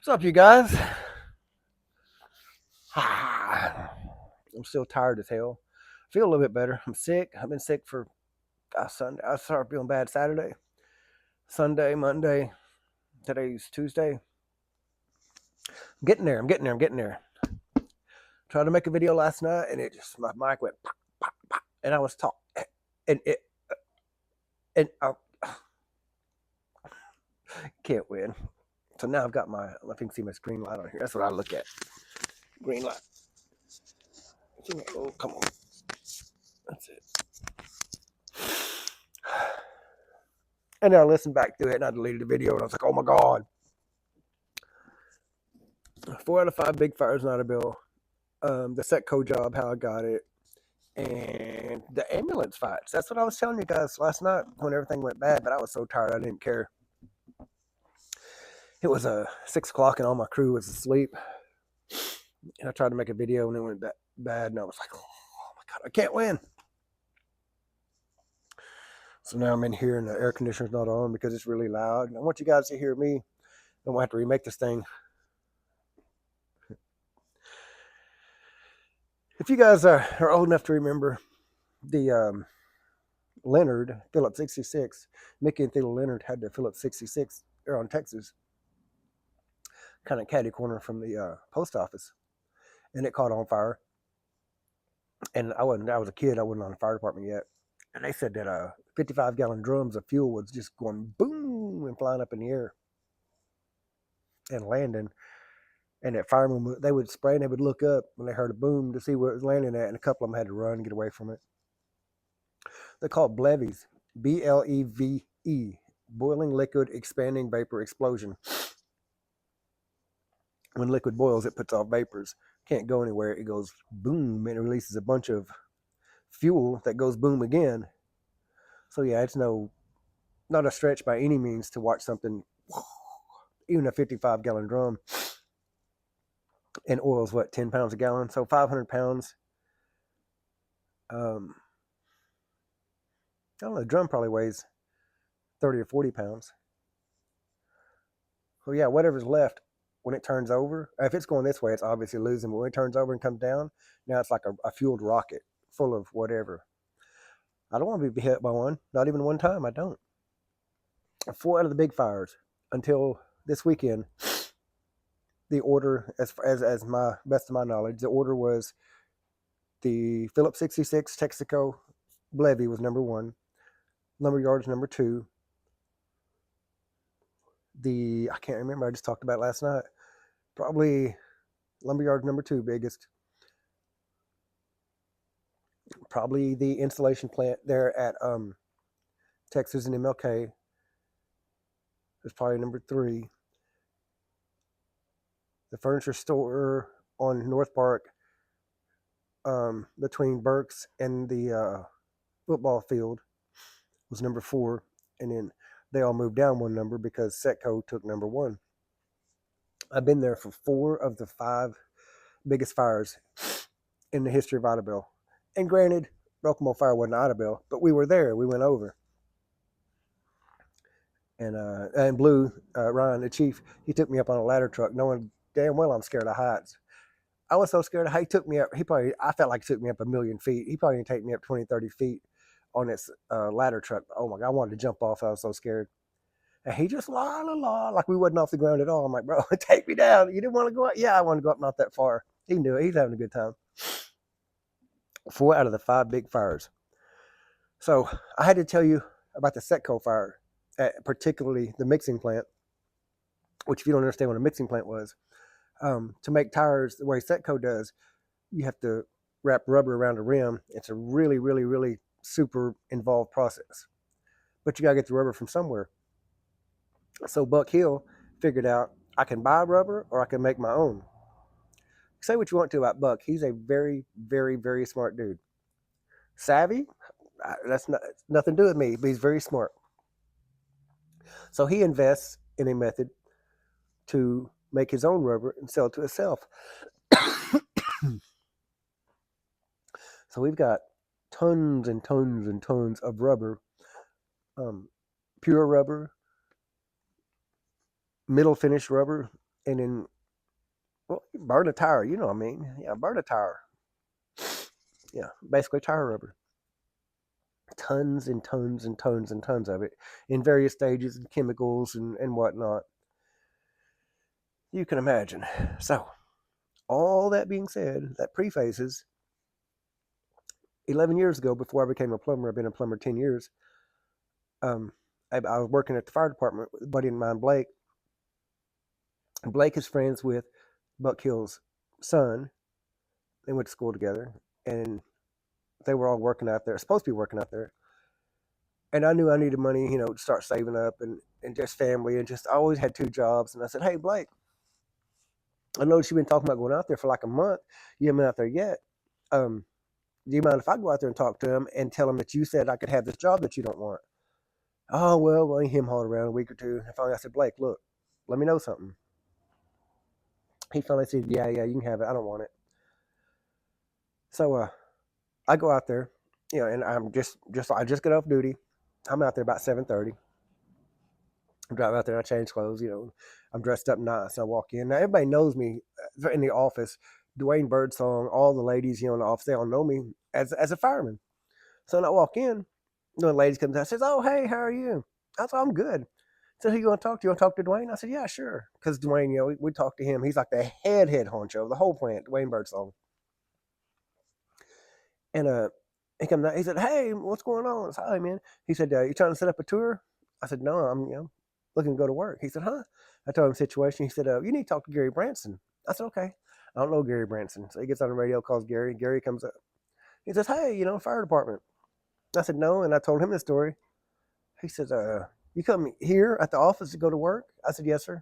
What's up, you guys? I'm still tired as hell. Feel a little bit better. I'm sick. I've been sick for Sunday. I started feeling bad Saturday, Sunday, Monday. Today's Tuesday. I'm getting there. I'm getting there. I'm getting there. Tried to make a video last night, and it just my mic went, pop, pop, pop, and I was talking, and it and I can't win. So now I've got my. I think you can see my screen light on here. That's what I look at. Green light. Oh, come on. That's it. And then I listened back to it, and I deleted the video, and I was like, "Oh my god!" 4 out of 5 big fires not a bill. The Setco job, how I got it, and the ambulance fights. That's what I was telling you guys last night when everything went bad. But I was so tired, I didn't care. It was 6 o'clock, and all my crew was asleep. And I tried to make a video, and it went bad, and I was like, "Oh my god, I can't win." So now I'm in here, and the air conditioner's not on because it's really loud. And I want you guys to hear me. I don't have to remake this thing. If you guys are old enough to remember the Leonard Phillips 66, Mickey and Theodore Leonard had the Phillips 66 there on Texas, kind of catty corner from the post office, and it caught on fire. And I was a kid. I wasn't on the fire department yet. And they said that 55-gallon drums of fuel was just going boom and flying up in the air and landing. And that firemen, they would spray and they would look up when they heard a boom to see where it was landing at. And a couple of them had to run and get away from it. They're called BLEVEs, BLEVE, boiling liquid expanding vapor explosion. When liquid boils, it puts off vapors. Can't go anywhere. It goes boom and it releases a bunch of fuel that goes boom again. So yeah, it's not a stretch by any means to watch something, even a 55-gallon drum, and oil's what, 10 pounds a gallon, so 500 pounds. I don't know, the drum probably weighs 30 or 40 pounds. So yeah, whatever's left when it turns over, if it's going this way, it's obviously losing. But when it turns over and comes down, now it's like a fueled rocket full of whatever. I don't want to be hit by one, not even one time. I don't. 4 out of the big fires until this weekend. The order, as my best of my knowledge, the order was the Phillips 66 Texaco Levy was number 1, lumberyards number 2. I can't remember. I just talked about it last night. Probably lumberyard number 2 biggest. Probably the installation plant there at Texas and MLK is probably number 3. The furniture store on North Park between Burke's and the football field was number 4. And then they all moved down one number because Setco took number 1. I've been there for 4 of the 5 biggest fires in the history of Idabel. And granted, Broken Fire wasn't Idabel, but we were there. We went over. And Blue, Ryan, the chief, he took me up on a ladder truck, knowing damn well I'm scared of heights. I was so scared of heights. He took me up. I felt like he took me up a million feet. He probably didn't take me up 20, 30 feet on this ladder truck. Oh my God, I wanted to jump off. I was so scared. And he just la la la, like we wasn't off the ground at all. I'm like, bro, take me down. You didn't want to go up? Yeah, I want to go up, not that far. He knew it. He's having a good time. 4 out of the 5 big fires. So I had to tell you about the Setco fire, particularly the mixing plant, which if you don't understand what a mixing plant was, to make tires the way Setco does, you have to wrap rubber around a rim. It's a really, really, really super involved process. But you got to get the rubber from somewhere. So Buck Hill figured out I can buy rubber or I can make my own. Say what you want to about Buck. He's a very, very, very smart dude. Savvy? That's nothing to do with me, but he's very smart. So he invests in a method to make his own rubber and sell it to himself. So we've got tons and tons and tons of rubber, pure rubber, middle finish rubber, And then, well, you burn a tire, you know what I mean? Yeah, burn a tire. Yeah, basically tire rubber. Tons and tons and tons and tons of it in various stages and chemicals and whatnot. You can imagine. So, all that being said, that prefaces 11 years ago, before I became a plumber, I've been a plumber 10 years. Um, I was working at the fire department with a buddy of mine, Blake. And Blake is friends with Buck Hill's son. They went to school together, and they were all working out there, supposed to be working out there. And I knew I needed money, to start saving up and just family, and just I always had two jobs. And I said, hey, Blake, I noticed you've been talking about going out there for like a month. You haven't been out there yet. Um, do you mind if I go out there and talk to him and tell him that you said I could have this job that you don't want? Oh, well, him hauled around a week or two. And finally I said, Blake, look, let me know something. He finally said, yeah, you can have it. I don't want it. So I go out there, and I'm I just get off duty. I'm out there about 7:30. I drive out there, I change clothes, I'm dressed up nice. I walk in. Now everybody knows me in the office. Dwayne Birdsong, all the ladies, in the office, they all know me as a fireman. So when I walk in, the lady comes out and says, oh, hey, how are you? I said, I'm good. So who you want to talk to? You want to talk to Dwayne? I said, yeah, sure. Because Dwayne, we talked to him. He's like the head honcho of the whole plant, Dwayne Birdsong. And he comes out, he said, hey, what's going on? I said, hi, man. He said, you trying to set up a tour? I said, no, I'm, looking to go to work. He said, huh? I told him the situation. He said, you need to talk to Gary Branson. I said, okay. I don't know Gary Branson. So he gets on the radio, calls Gary. Gary comes up. He says, hey, fire department. I said, no. And I told him the story. He says, you come here at the office to go to work? I said, yes, sir.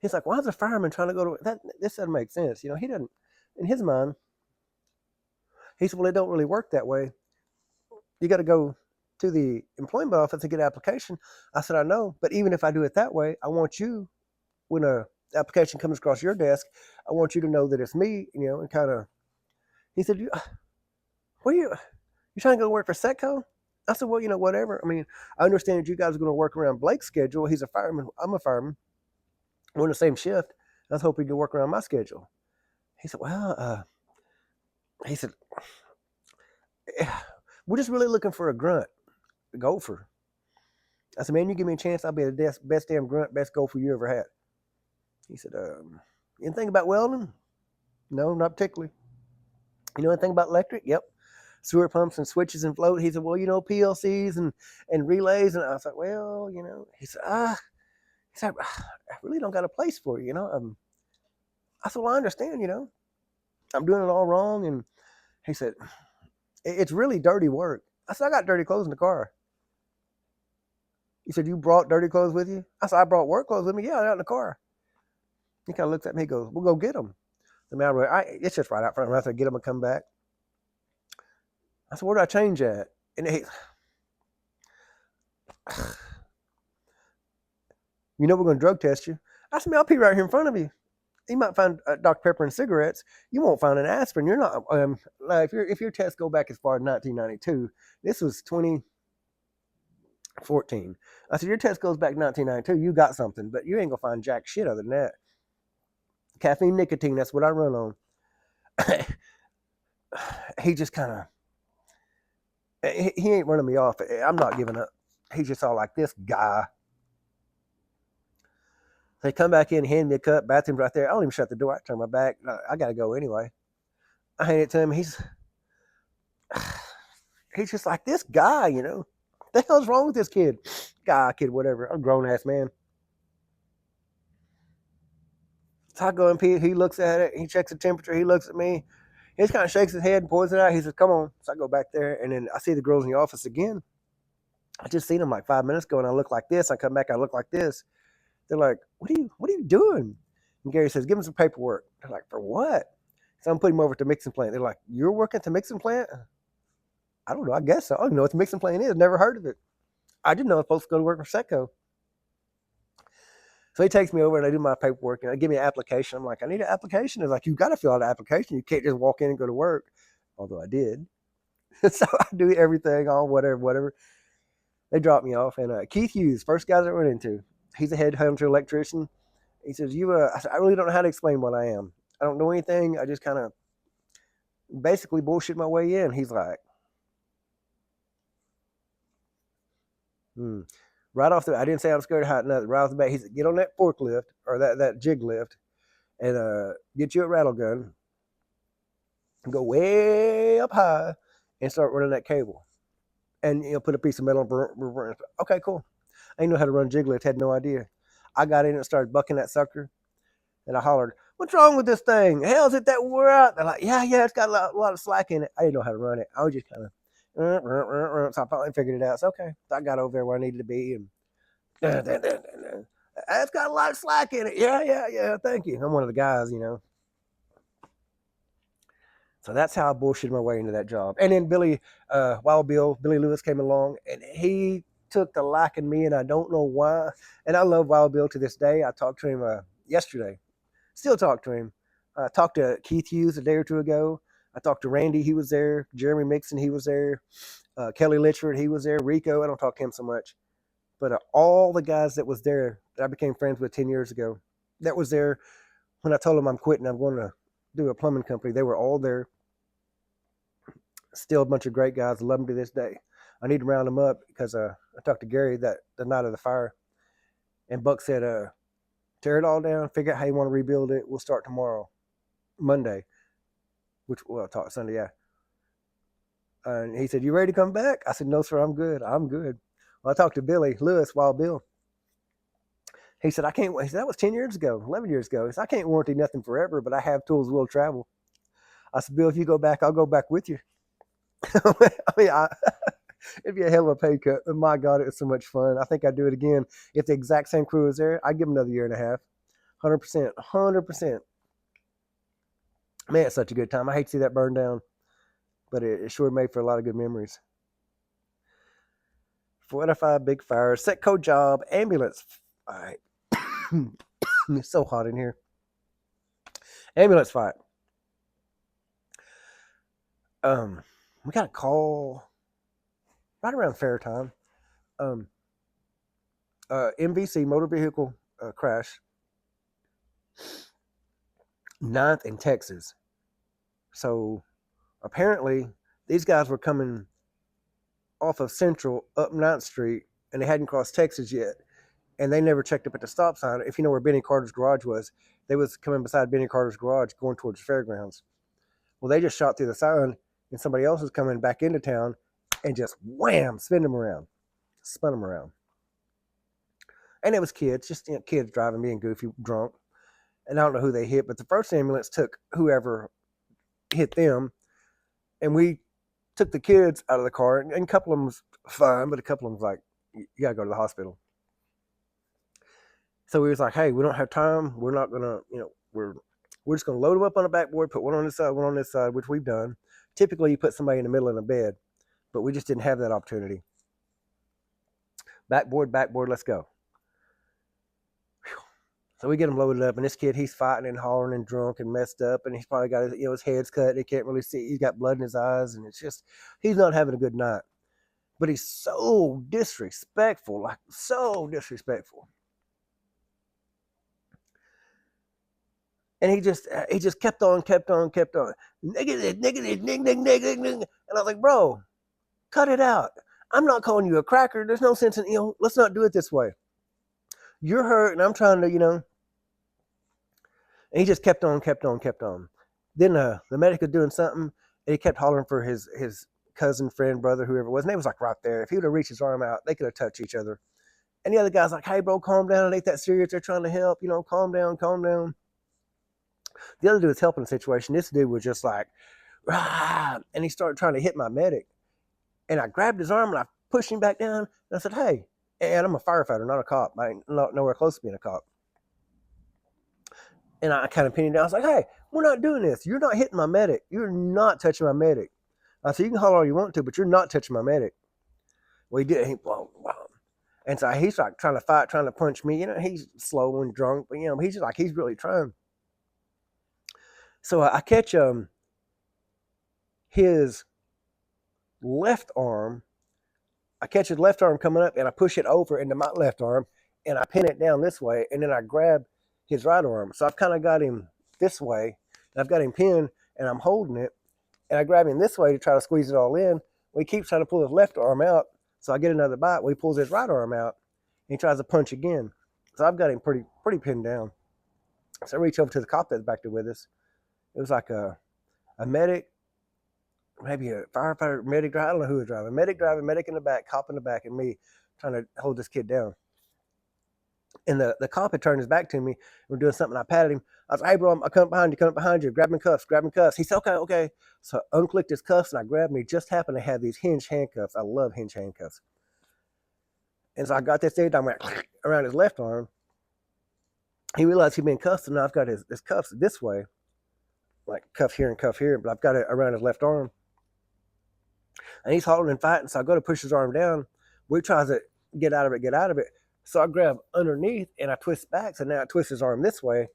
He's like, why is a fireman trying to go to work? This doesn't make sense. He doesn't, in his mind, he said, well, it don't really work that way. You got to go to the employment office to get an application. I said, I know. But even if I do it that way, I want you, when a application comes across your desk, I want you to know that it's me, and kind of, he said, what are you trying to go work for Setco? I said, well, whatever. I mean, I understand that you guys are going to work around Blake's schedule. He's a fireman. I'm a fireman. We're in the same shift. I was hoping to work around my schedule. He said, well, he said, we're just really looking for a grunt, a gopher. I said, man, you give me a chance, I'll be the best damn grunt, best gopher you ever had. He said, anything about welding? No, not particularly. You know anything about electric? Yep. Sewer pumps and switches and float. He said, well, PLCs and relays. And I was like, well, he said, I really don't got a place for you, I said, well, I understand, I'm doing it all wrong. And he said, it's really dirty work. I said, I got dirty clothes in the car. He said, you brought dirty clothes with you? I said, I brought work clothes with me. Yeah, they're out in the car. He kind of looks at me. He goes, we'll go get them. The man, it's just right out front. I have to get them and come back. I said, where do I change at? And he, we're going to drug test you. I said, man, I'll pee right here in front of you. You might find Dr. Pepper and cigarettes. You won't find an aspirin. You're not, if your tests go back as far as 1992, this was 2014. I said, your test goes back 1992. You got something, but you ain't going to find jack shit other than that. Caffeine, nicotine, that's what I run on. He just kind of, he ain't running me off. I'm not giving up. He's just all like, this guy. They come back in, hand me a cup, bathroom's right there. I don't even shut the door. I turn my back. I got to go anyway. I hand it to him. He's just like, this guy, What the hell's wrong with this kid? Kid, whatever. I'm a grown-ass man. So I go and pee. He looks at it. He checks the temperature. He looks at me. He just kind of shakes his head and pours it out. He says, come on. So I go back there, and then I see the girls in the office again. I just seen them like 5 minutes ago, and I look like this. I come back, I look like this. They're like, what are you doing? And Gary says, give him some paperwork. They're like, for what? So I'm putting him over to mixing plant. They're like, you're working at the mixing plant? I don't know. I guess so. I don't even know what the mixing plant is. Never heard of it. I didn't know I was supposed to go to work for Setco. So he takes me over and I do my paperwork and they give me an application. I'm like, I need an application. It's like, you got to fill out an application. You can't just walk in and go to work. Although I did. So I do everything, all whatever. They drop me off. And Keith Hughes, first guy that I went into, he's a headhunter electrician. He says, I said, I really don't know how to explain what I am. I don't know anything. I just kind of basically bullshit my way in. He's like, hmm. Right off the, I didn't say I'm scared of height, nothing. Right off the bat, he said, get on that forklift or that jig lift and get you a rattle gun, go way up high and start running that cable. And put a piece of metal on. Okay, cool. I didn't know how to run jig lift, had no idea. I got in and started bucking that sucker, and I hollered, "What's wrong with this thing? Hell, is it that wore out?" They're like, "Yeah, it's got a lot of slack in it." I didn't know how to run it. I was just kind of, so I finally figured it out. So okay, so I got over there where I needed to be, and it's got a lot of slack in it. Yeah. Thank you. I'm one of the guys. So that's how I bullshitted my way into that job. And then Wild Bill, Billy Lewis came along, and he took the liking me, and I don't know why. And I love Wild Bill to this day. I talked to him yesterday. Still talk to him. I talked to Keith Hughes a day or two ago. I talked to Randy. He was there. Jeremy Mixon. He was there. Kelly Litchford. He was there. Rico. I don't talk to him so much. But all the guys that was there that I became friends with 10 years ago, that was there when I told them I'm quitting. I'm going to do a plumbing company. They were all there. Still a bunch of great guys. I love them to this day. I need to round them up because I talked to Gary that the night of the fire, and Buck said, tear it all down, figure out how you want to rebuild it. We'll start tomorrow, Monday, I'll talk Sunday, yeah. And he said, you ready to come back? I said, no, sir, I'm good. I'm good. Well, I talked to Billy Lewis, Wild Bill. He said, I can't. He said, that was 10 years ago, 11 years ago. He said, I can't warranty nothing forever, but I have tools will travel. I said, Bill, if you go back, I'll go back with you. I mean, it'd be a hell of a pay cut, but my God, it was so much fun. I think I'd do it again. If the exact same crew was there, I'd give them another year and a half. 100%. 100%. Man, it's such a good time. I hate to see that burn down, but it sure made for a lot of good memories. 4 out of 5 big fires, Setco job, ambulance. All right. It's so hot in here. Ambulance fight. We got a call right around fair time. MVC, motor vehicle crash, 9th in Texas. So apparently these guys were coming off of Central up 9th Street, and they hadn't crossed Texas yet, and they never checked up at the stop sign. If you know where Benny Carter's garage was, they was coming beside Benny Carter's garage going towards the fairgrounds. Well, they just shot through the sign, and somebody else was coming back into town and just wham, spun them around. And it was kids, just kids driving, being goofy, drunk. And I don't know who they hit, but the first ambulance took whoever hit them, and we took the kids out of the car, and a couple of them was fine, but a couple of them was like, you gotta go to the hospital. So we was like, hey, we don't have time. We're not gonna, we're just gonna load them up on a backboard, put one on this side, one on this side, which we've done. Typically, you put somebody in the middle of a bed, but we just didn't have that opportunity. Backboard, let's go. So we get him loaded up, and this kid, he's fighting and hollering and drunk and messed up, and he's probably got his head's cut. He can't really see. He's got blood in his eyes, and it's just, he's not having a good night. But he's so disrespectful, like so disrespectful. And he just kept on. Negative. And I was like, bro, cut it out. I'm not calling you a cracker. There's no sense in, let's not do it this way. You're hurt, and I'm trying to, and he just kept on. Then the medic was doing something, and he kept hollering for his cousin, friend, brother, whoever it was. And they was like right there. If he would have reached his arm out, they could have touched each other. And the other guy's like, hey, bro, calm down. It ain't that serious. They're trying to help. Calm down. The other dude was helping the situation. This dude was just like, rah, and he started trying to hit my medic. And I grabbed his arm, and I pushed him back down. And I said, hey, and I'm a firefighter, not a cop. I ain't nowhere close to being a cop. And I kind of pinned him down. I was like, hey, we're not doing this. You're not hitting my medic. You're not touching my medic. I said, you can holler all you want to, but you're not touching my medic. Well, he did. Wow. And so he's like trying to fight, trying to punch me. He's slow and drunk, but he's just like, he's really trying. So I catch his left arm. I catch his left arm coming up, and I push it over into my left arm, and I pin it down this way, and then I grab his right arm. So I've kind of got him this way, and I've got him pinned, and I'm holding it, and I grab him this way to try to squeeze it all in. Well, he keeps trying to pull his left arm out, so I get another bite. Well, he pulls his right arm out, and he tries to punch again. So I've got him pretty pinned down. So I reach over to the cop that's back there with us. It was like a medic, maybe a firefighter, medic driver. I don't know who was driving. Medic driving, medic in the back, cop in the back, and me trying to hold this kid down. And the cop had turned his back to me. We're doing something. I patted him. I was like, hey, bro, I'm coming behind you. Grab me cuffs. He said, okay, okay. So I unclicked his cuffs and I grabbed him. He just happened to have these hinge handcuffs. I love hinge handcuffs. And so I got this thing, I went around his left arm. He realized he'd been cuffed, and now I've got his cuffs this way, like cuff here, but I've got it around his left arm. And he's holding and fighting, so I go to push his arm down. We tries to get out of it. So I grab underneath and I twist back, so now I twist his arm this way.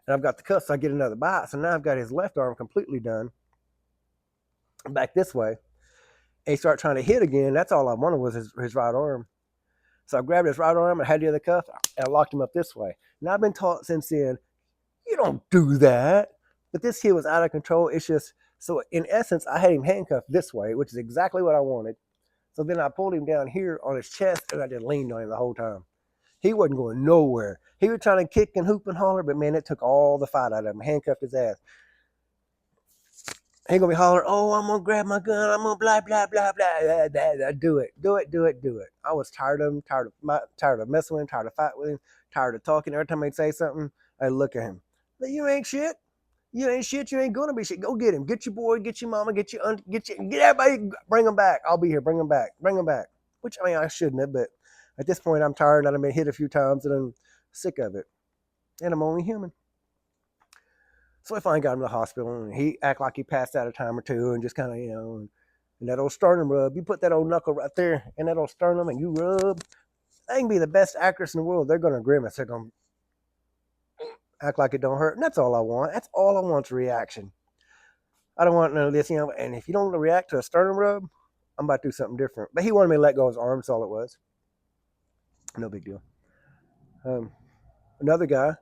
And I've got the cuffs, so I get another bite. So now I've got his left arm completely done. Back this way. And he started trying to hit again. That's all I wanted was his right arm. So I grabbed his right arm and had the other cuff, and I locked him up this way. Now I've been taught since then, you don't do that. But this kid was out of control. It's just, so in essence, I had him handcuffed this way, which is exactly what I wanted. So then I pulled him down here on his chest, and I just leaned on him the whole time. He wasn't going nowhere. He was trying to kick and hoop and holler, but man, it took all the fight out of him. Handcuffed his ass. He gonna be hollering, oh, I'm gonna grab my gun, I'm gonna blah blah blah blah. Do it. I was tired of him, tired of messing with him, tired of fighting with him, tired of talking. Every time I'd say something, I'd look at him. You ain't shit. You ain't shit. You ain't gonna be shit. Go get him. Get your boy. Get your mama. Get everybody. Bring him back. I'll be here. Bring him back. Which I mean, I shouldn't have, but at this point, I'm tired. I've been hit a few times, and I'm sick of it. And I'm only human. So I finally got him to the hospital, and he act like he passed out a time or two, and just kind of, and that old sternum rub. You put that old knuckle right there in that old sternum, and you rub. They can be the best actress in the world. They're gonna grimace. They're gonna act like it don't hurt, and that's all I want. That's all I want's a reaction. I don't want none of this, And if you don't react to a sternum rub, I'm about to do something different. But he wanted me to let go of his arm. That's all it was. No big deal. Another guy,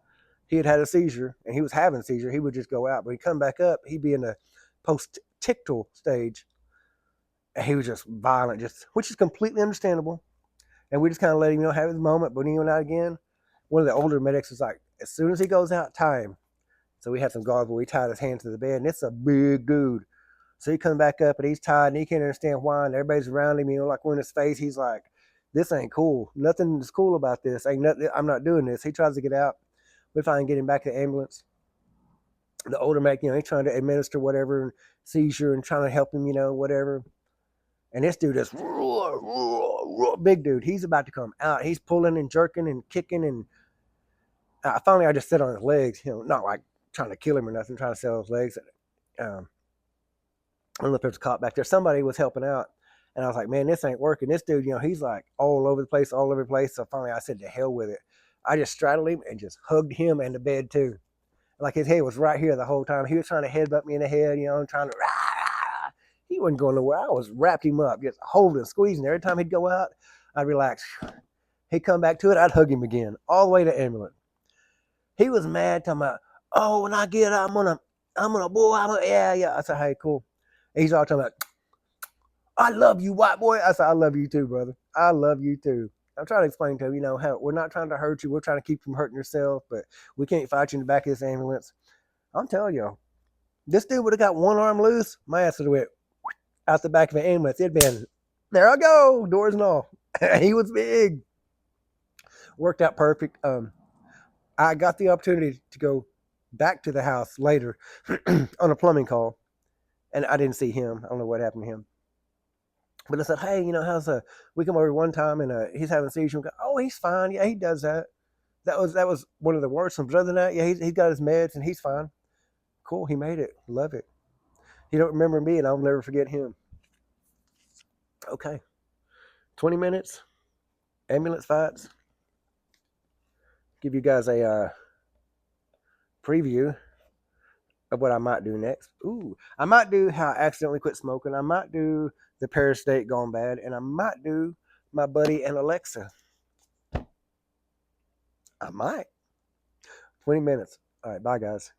he had a seizure, and he was having a seizure. He would just go out, but he'd come back up. He'd be in the post-tictal stage, and he was just violent, which is completely understandable. And we just kind of let him, have his moment. But when he went out again, one of the older medics was like, as soon as he goes out, tie him. So we had some guards where we tied his hands to the bed, and it's a big dude. So he comes back up, and he's tied, and he can't understand why, and everybody's around him, like we're in his face. He's like, this ain't cool. Nothing is cool about this. Ain't nothing. I'm not doing this. He tries to get out. We finally get him back to the ambulance. The older medic, he's trying to administer whatever seizure and trying to help him, whatever. And this dude is big dude. He's about to come out. He's pulling and jerking and kicking, and finally I just sit on his legs, not like trying to kill him or nothing, trying to sell his legs. I don't know if there's a cop back there. Somebody was helping out, and I was like, man, this ain't working. This dude, he's like all over the place. So finally I said, to hell with it. I just straddled him and just hugged him and the bed too. Like his head was right here the whole time. He was trying to headbutt me in the head, trying to. He wasn't going nowhere. I was wrapped him up, just holding, squeezing. Every time he'd go out, I'd relax. He'd come back to it, I'd hug him again, all the way to ambulance. He was mad, talking about, oh, when I get out, yeah. I said, hey, cool. And he's all talking about, I love you, white boy. I said, I love you too, brother. I love you too. I'm trying to explain to him, how we're not trying to hurt you. We're trying to keep you from hurting yourself, but we can't fight you in the back of this ambulance. I'm telling you, this dude would have got one arm loose. My ass would have went out the back of an ambulance. It'd been, there I go, doors and all. He was big. Worked out perfect. I got the opportunity to go back to the house later on a plumbing call, and I didn't see him. I don't know what happened to him. But I said, hey, how's we come over one time, and he's having a seizure. Oh, he's fine. Yeah, he does that. That was one of the worst ones. But other than that, yeah, he's got his meds, and he's fine. Cool, he made it. Love it. He don't remember me, and I'll never forget him. Okay. 20 minutes. Ambulance fights. Give you guys a preview of what I might do next. Ooh, I might do how I accidentally quit smoking. I might do the Paris State gone bad, and I might do my buddy and Alexa. I might. 20 minutes. All right, bye, guys.